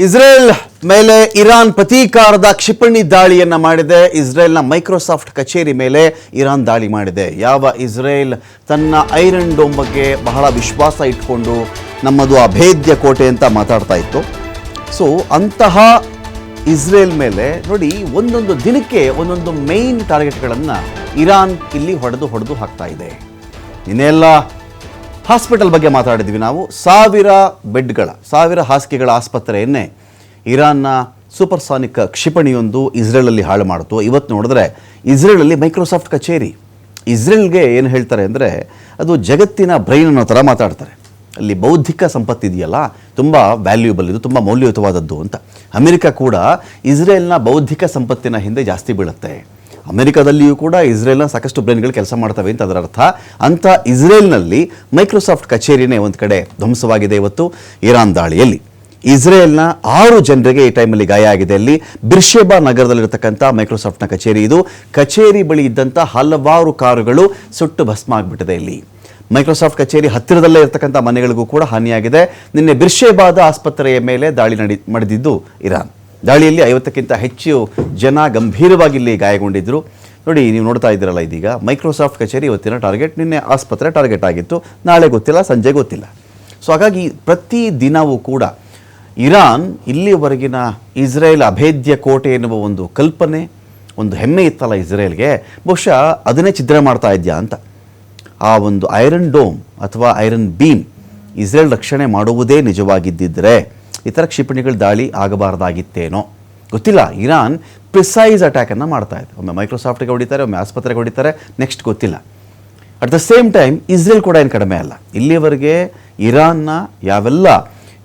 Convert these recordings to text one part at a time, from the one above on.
Israel ಮೇಲೆ Iran ಪ್ರತೀಕಾರದ ಕ್ಷಿಪಣಿ ದಾಳಿಯನ್ನ ಮಾಡಿದೆ. ಇಸ್ರೇಲ್ನ ಮೈಕ್ರೋಸಾಫ್ಟ್ ಕಚೇರಿ ಮೇಲೆ ಇರಾನ್ ದಾಳಿ ಮಾಡಿದೆ. ಯಾವ ಇಸ್ರೇಲ್ ತನ್ನ ಐರನ್ ಡೋಮ್ ಬಗ್ಗೆ ಬಹಳ ವಿಶ್ವಾಸ ಇಟ್ಕೊಂಡು ನಮ್ಮದು ಅಭೇದ್ಯ ಕೋಟೆ ಅಂತ ಮಾತಾಡ್ತಾ ಇತ್ತು. ಸೊ ಅಂತಹ ಇಸ್ರೇಲ್ ಮೇಲೆ ನೋಡಿ, ಒಂದೊಂದು ದಿನಕ್ಕೆ ಒಂದೊಂದು ಮೇನ್ ಟಾರ್ಗೆಟ್ಗಳನ್ನು ಇರಾನ್ ಇಲ್ಲಿ ಹೊಡೆದು ಹಾಕ್ತಾ ಇದೆ. ಇನ್ನೆಲ್ಲ ಹಾಸ್ಪಿಟಲ್ ಬಗ್ಗೆ ಮಾತಾಡಿದ್ವಿ ನಾವು. 1000 ಹಾಸಿಗೆಗಳ ಆಸ್ಪತ್ರೆಯನ್ನೇ ಇರಾನ್ನ ಸೂಪರ್ಸಾನಿಕ್ ಕ್ಷಿಪಣಿಯೊಂದು ಇಸ್ರೇಲಲ್ಲಿ ಹಾಳು ಮಾಡಿತು. ಇವತ್ತು ನೋಡಿದ್ರೆ ಇಸ್ರೇಲಲ್ಲಿ ಮೈಕ್ರೋಸಾಫ್ಟ್ ಕಚೇರಿ. ಇಸ್ರೇಲ್ಗೆ ಏನು ಹೇಳ್ತಾರೆ ಅಂದರೆ ಅದು ಜಗತ್ತಿನ ಬ್ರೈನ್ ಅನ್ನೋ ಥರ ಮಾತಾಡ್ತಾರೆ. ಅಲ್ಲಿ ಬೌದ್ಧಿಕ ಸಂಪತ್ತಿದೆಯಲ್ಲ, ತುಂಬ ವ್ಯಾಲ್ಯೂಬಲ್, ಇದು ತುಂಬ ಮೌಲ್ಯಯುತವಾದದ್ದು ಅಂತ. ಅಮೆರಿಕ ಕೂಡ ಇಸ್ರೇಲ್ನ ಬೌದ್ಧಿಕ ಸಂಪತ್ತಿನ ಹಿಂದೆ ಜಾಸ್ತಿ ಬೀಳುತ್ತೆ. ಅಮೆರಿಕದಲ್ಲಿಯೂ ಕೂಡ ಇಸ್ರೇಲ್ನ ಸಾಕಷ್ಟು ಬ್ರೈನ್ಗಳು ಕೆಲಸ ಮಾಡ್ತವೆ ಅಂತ ಅದರ ಅರ್ಥ. ಅಂಥ ಇಸ್ರೇಲ್ನಲ್ಲಿ ಮೈಕ್ರೋಸಾಫ್ಟ್ ಕಚೇರಿನೇ ಒಂದು ಕಡೆ ಧ್ವಂಸವಾಗಿದೆ ಇವತ್ತು ಇರಾನ್ ದಾಳಿಯಲ್ಲಿ. ಇಸ್ರೇಲ್ನ 6 ಜನರಿಗೆ ಈ ಟೈಮಲ್ಲಿ ಗಾಯ ಆಗಿದೆ. ಅಲ್ಲಿ ಬಿರ್ಷೆಬಾ ನಗರದಲ್ಲಿರತಕ್ಕಂಥ ಮೈಕ್ರೋಸಾಫ್ಟ್ನ ಕಚೇರಿ ಇದು. ಕಚೇರಿ ಬಳಿ ಇದ್ದಂಥ ಹಲವಾರು ಕಾರುಗಳು ಸುಟ್ಟು ಭಸ್ಮ ಆಗಿಬಿಟ್ಟಿದೆ. ಇಲ್ಲಿ ಮೈಕ್ರೋಸಾಫ್ಟ್ ಕಚೇರಿ ಹತ್ತಿರದಲ್ಲೇ ಇರತಕ್ಕಂಥ ಮನೆಗಳಿಗೂ ಕೂಡ ಹಾನಿಯಾಗಿದೆ. ನಿನ್ನೆ ಬಿರ್ಷೆಬಾದ ಆಸ್ಪತ್ರೆಯ ಮೇಲೆ ದಾಳಿ ಮಾಡಿದ್ದು ಇರಾನ್. ದಾಳಿಯಲ್ಲಿ 50ಕ್ಕಿಂತ ಹೆಚ್ಚು ಜನ ಗಂಭೀರವಾಗಿ ಇಲ್ಲಿ ಗಾಯಗೊಂಡಿದ್ದರು. ನೋಡಿ, ನೀವು ನೋಡ್ತಾ ಇದ್ದೀರಲ್ಲ, ಇದೀಗ ಮೈಕ್ರೋಸಾಫ್ಟ್ ಕಚೇರಿ ಇವತ್ತಿನ ಟಾರ್ಗೆಟ್. ನಿನ್ನೆ ಆಸ್ಪತ್ರೆ ಟಾರ್ಗೆಟ್ ಆಗಿತ್ತು, ನಾಳೆ ಗೊತ್ತಿಲ್ಲ, ಸಂಜೆ ಗೊತ್ತಿಲ್ಲ. ಸೊ ಹಾಗಾಗಿ ಪ್ರತಿ ದಿನವೂ ಕೂಡ ಇರಾನ್ ಇಲ್ಲಿವರೆಗಿನ ಇಸ್ರೇಲ್ ಅಭೇದ್ಯ ಕೋಟೆ ಎನ್ನುವ ಒಂದು ಕಲ್ಪನೆ, ಒಂದು ಹೆಮ್ಮೆ ಇತ್ತಲ್ಲ ಇಸ್ರೇಲ್ಗೆ, ಬಹುಶಃ ಅದನ್ನೇ ಛಿದ್ರ ಮಾಡ್ತಾ ಇದೆಯಾ ಅಂತ. ಆ ಒಂದು ಐರನ್ ಡೋಮ್ ಅಥವಾ ಐರನ್ ಬೀಮ್ ಇಸ್ರೇಲ್ ರಕ್ಷಣೆ ಮಾಡುವುದೇ ನಿಜವಾಗಿದ್ದಿದ್ದರೆ ಈ ಥರ ಕ್ಷಿಪಣಿಗಳ ದಾಳಿ ಆಗಬಾರ್ದಾಗಿತ್ತೇನೋ ಗೊತ್ತಿಲ್ಲ. ಇರಾನ್ ಪ್ರಿಸೈಸ್ ಅಟ್ಯಾಕನ್ನು ಮಾಡ್ತಾ ಇದೆ. ಒಮ್ಮೆ ಮೈಕ್ರೋಸಾಫ್ಟ್ಗೆ ಹೊಡಿತಾರೆ, ಒಮ್ಮೆ ಆಸ್ಪತ್ರೆಗೆ ಹೊಡಿತಾರೆ, ನೆಕ್ಸ್ಟ್ ಗೊತ್ತಿಲ್ಲ. At the same time Israel ಕೂಡ ಏನು ಕಡಿಮೆ ಅಲ್ಲ. ಇಲ್ಲಿವರೆಗೆ ಇರಾನ್ನ ಯಾವೆಲ್ಲ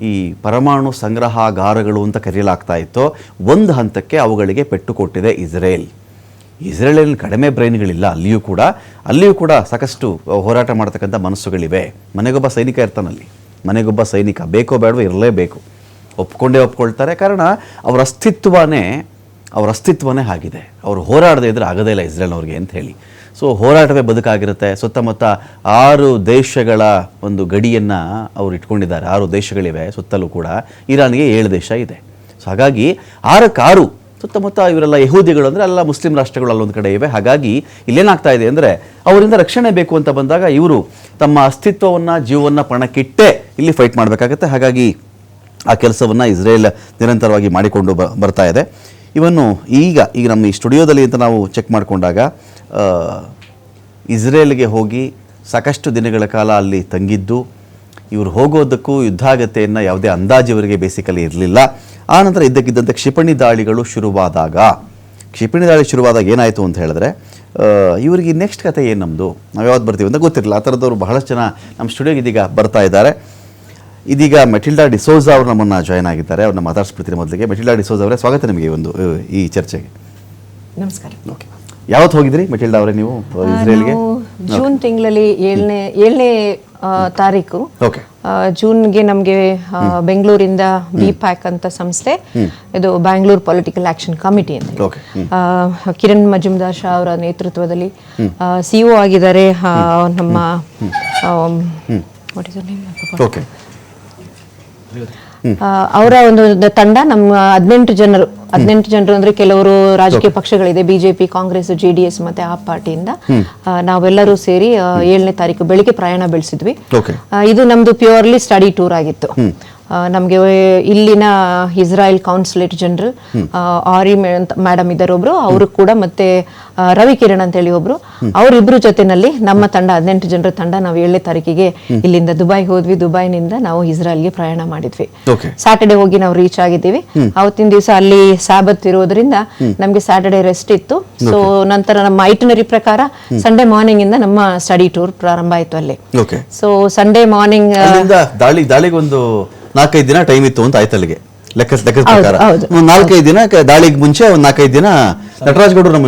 ಈ ಪರಮಾಣು ಸಂಗ್ರಹಾಗಾರಗಳು ಅಂತ ಕರೆಯಲಾಗ್ತಾ ಇತ್ತೋ, ಒಂದು ಹಂತಕ್ಕೆ ಅವುಗಳಿಗೆ ಪೆಟ್ಟು ಕೊಟ್ಟಿದೆ ಇಸ್ರೇಲ್. ಇಸ್ರೇಲಲ್ಲಿ ಕಡಿಮೆ ಬ್ರೈನ್ಗಳಿಲ್ಲ. ಅಲ್ಲಿಯೂ ಕೂಡ ಸಾಕಷ್ಟು ಹೋರಾಟ ಮಾಡ್ತಕ್ಕಂಥ ಮನಸ್ಸುಗಳಿವೆ. ಮನೆಗೊಬ್ಬ ಸೈನಿಕ ಇರ್ತಾನಲ್ಲಿ, ಮನೆಗೊಬ್ಬ ಸೈನಿಕ ಬೇಕೋ ಬೇಡವೋ ಇರಲೇಬೇಕು. ಒಪ್ಕೊಳ್ತಾರೆ. ಕಾರಣ ಅವರ ಅಸ್ತಿತ್ವನೇ ಆಗಿದೆ. ಅವರು ಹೋರಾಡದೇ ಇದ್ರೆ ಆಗೋದೇ ಇಲ್ಲ ಇಸ್ರೇಲ್ನವ್ರಿಗೆ ಅಂತ ಹೇಳಿ. ಸೊ ಹೋರಾಟವೇ ಬದುಕಾಗಿರುತ್ತೆ. ಸುತ್ತಮುತ್ತ 6 ದೇಶಗಳ ಒಂದು ಗಡಿಯನ್ನು ಅವರು ಇಟ್ಕೊಂಡಿದ್ದಾರೆ. 6 ದೇಶಗಳಿವೆ ಸುತ್ತಲೂ ಕೂಡ. ಇರಾನ್ಗೆ 7 ದೇಶ ಇದೆ. ಸೊ ಹಾಗಾಗಿ 6 ಸುತ್ತಮುತ್ತ ಇವರೆಲ್ಲ ಯಹೂದಿಗಳು, ಅಂದರೆ ಎಲ್ಲ ಮುಸ್ಲಿಂ ರಾಷ್ಟ್ರಗಳು ಅಲ್ಲೊಂದು ಕಡೆ ಇವೆ. ಹಾಗಾಗಿ ಇಲ್ಲೇನಾಗ್ತಾ ಇದೆ ಅಂದರೆ ಅವರಿಂದ ರಕ್ಷಣೆ ಬೇಕು ಅಂತ ಬಂದಾಗ ಇವರು ತಮ್ಮ ಅಸ್ತಿತ್ವವನ್ನು, ಜೀವವನ್ನು ಪಣಕ್ಕಿಟ್ಟೇ ಇಲ್ಲಿ ಫೈಟ್ ಮಾಡಬೇಕಾಗತ್ತೆ. ಹಾಗಾಗಿ ಆ ಕೆಲಸವನ್ನು ಇಸ್ರೇಲ್ ನಿರಂತರವಾಗಿ ಮಾಡಿಕೊಂಡು ಬರ್ತಾ ಇದೆ. ಇವನ್ನು ಈಗ ನಮ್ಮ ಈ ಸ್ಟುಡಿಯೋದಲ್ಲಿ ಅಂತ ನಾವು ಚೆಕ್ ಮಾಡಿಕೊಂಡಾಗ ಇಸ್ರೇಲ್ಗೆ ಹೋಗಿ ಸಾಕಷ್ಟು ದಿನಗಳ ಕಾಲ ಅಲ್ಲಿ ತಂಗಿದ್ದು, ಇವರು ಹೋಗೋದಕ್ಕೂ ಯುದ್ಧ ಆಗತ್ತೆಯನ್ನು ಯಾವುದೇ ಅಂದಾಜು ಇವರಿಗೆ ಬೇಸಿಕಲಿ ಇರಲಿಲ್ಲ. ಆನಂತರ ಇದ್ದಕ್ಕಿದ್ದಂತೆ ಕ್ಷಿಪಣಿ ದಾಳಿ ಶುರುವಾದಾಗ ಏನಾಯಿತು ಅಂತ ಹೇಳಿದ್ರೆ, ಇವರಿಗೆ ನೆಕ್ಸ್ಟ್ ಕತೆ ಏನು, ನಮ್ಮದು ನಾವು ಯಾವತ್ತು ಬರ್ತೀವಿ ಅಂತ ಗೊತ್ತಿರಲಿಲ್ಲ. ಆ ಥರದವರು ಬಹಳಷ್ಟು ಜನ ನಮ್ಮ ಸ್ಟುಡಿಯೋಗೆ ಇದೀಗ ಬರ್ತಾ ಇದ್ದಾರೆ. ಇದೀಗ ಮೆಟಿಲ್ಡಾ ಡಿಸೋಜ ಅವರು ನಮ್ಮನ್ನು ಜಾಯ್ನ್ ಆಗಿದ್ದಾರೆ. ಅವ್ರನ್ನ ಮಾತಾಡಿಸ್ಬಿಡ್ತೀನಿ. ಮೊದಲಿಗೆ ಮೆಟಿಲ್ಡಾ ಡಿಸೋಜ ಅವರೇ, ಸ್ವಾಗತ ನಿಮಗೆ ಈ ಚರ್ಚೆಗೆ. ನಮಸ್ಕಾರ. ಓಕೆ, ಯಾವತ್ತು ಹೋಗಿದ್ರಿ ಮೆಟಿಲ್ಡಾ ಅವರೇ ನೀವು ಇಸ್ರೇಲ್ಗೆ? ಜೂನ್ ತಿಂಗಳಲ್ಲಿ 7ನೇ ತಾರೀಕು ಜೂನ್ಗೆ ನಮಗೆ ಬೆಂಗಳೂರಿಂದ BPAC ಅಂತ ಸಂಸ್ಥೆ, ಇದು ಬ್ಯಾಂಗ್ಳೂರ್ ಪೊಲಿಟಿಕಲ್ ಆಕ್ಷನ್ ಕಮಿಟಿ ಅಂತ, ಕಿರಣ್ ಮಜುಮ್ದಾರ್ ಶಾ ಅವರ ನೇತೃತ್ವದಲ್ಲಿ CO ಆಗಿದ್ದಾರೆ ನಮ್ಮ ಅವರ ಒಂದು ತಂಡ. ನಮ್ಮ 18 ಜನರು ಅಂದ್ರೆ ಕೆಲವರು ರಾಜಕೀಯ ಪಕ್ಷಗಳಿದೆ, BJP, ಕಾಂಗ್ರೆಸ್, JDS ಮತ್ತೆ ಆ ಪಾರ್ಟಿಯಿಂದ ನಾವೆಲ್ಲರೂ ಸೇರಿ 7ನೇ ತಾರೀಕು ಬೆಳಿಗ್ಗೆ ಪ್ರಯಾಣ ಬೆಳೆಸಿದ್ವಿ. ಇದು ನಮ್ದು ಪ್ಯೂರ್ಲಿ ಸ್ಟಡಿ ಟೂರ್ ಆಗಿತ್ತು. ನಮಗೆ ಇಲ್ಲಿನ ಇಸ್ರಾಯೇಲ್ ಕೌನ್ಸುಲೇಟ್ ಜನರಲ್ ಆರಿ ಮೇಡಮ್ ಇದ್ದಾರೆ ಒಬ್ರು, ಅವರು ಕೂಡ, ಮತ್ತೆ ರವಿ ಕಿರಣ್ ಅಂತ ಹೇಳಿ ಒಬ್ರು, ಅವರಿಬ್ರು ಜೊತೆನಲ್ಲಿ ನಮ್ಮ ತಂಡ 18 ಜನರ ತಂಡ ನಾವು 7ನೇ ತಾರೀಕಿಗೆ ಇಲ್ಲಿಂದ ದುಬೈ ಹೋದ್ವಿ. ದುಬೈನಿಂದ ನಾವು ಇಸ್ರಾಯೇಲ್ಗೆ ಪ್ರಯಾಣ ಮಾಡಿದ್ವಿ. ಸ್ಯಾಟರ್ಡೆ ಹೋಗಿ ನಾವು ರೀಚ್ ಆಗಿದ್ದೀವಿ. ಅವತ್ತಿನ ದಿವಸ ಅಲ್ಲಿ ಸಾಬತ್ ಇರೋದ್ರಿಂದ ನಮ್ಗೆ ಸ್ಯಾಟರ್ಡೆ ರೆಸ್ಟ್ ಇತ್ತು. ಸೊ ನಂತರ ನಮ್ಮ ಐಟನರಿ ಪ್ರಕಾರ ಸಂಡೇ ಮಾರ್ನಿಂಗ್ ಇಂದ ನಮ್ಮ ಸ್ಟಡಿ ಟೂರ್ ಪ್ರಾರಂಭ ಆಯ್ತು ಅಲ್ಲಿ. ಸೊ ಸಂಡೇ ಮಾರ್ನಿಂಗ್ ದಾಳಿಗೊಂದು 4-5 ದಿನ ಟೈಮ್ ಇತ್ತು ಅಂತ ಆಯ್ತು ಅಲ್ಲಿಗೆ ಲೆಕ್ಕದ ಪ್ರಕಾರ. 4-5 ದಿನ ದಾಳಿಗೆ ಮುಂಚೆ ಒಂದು 4-5 ದಿನ ನಟರಾಜ್ ಗೌಡರು ನಮ್ಮ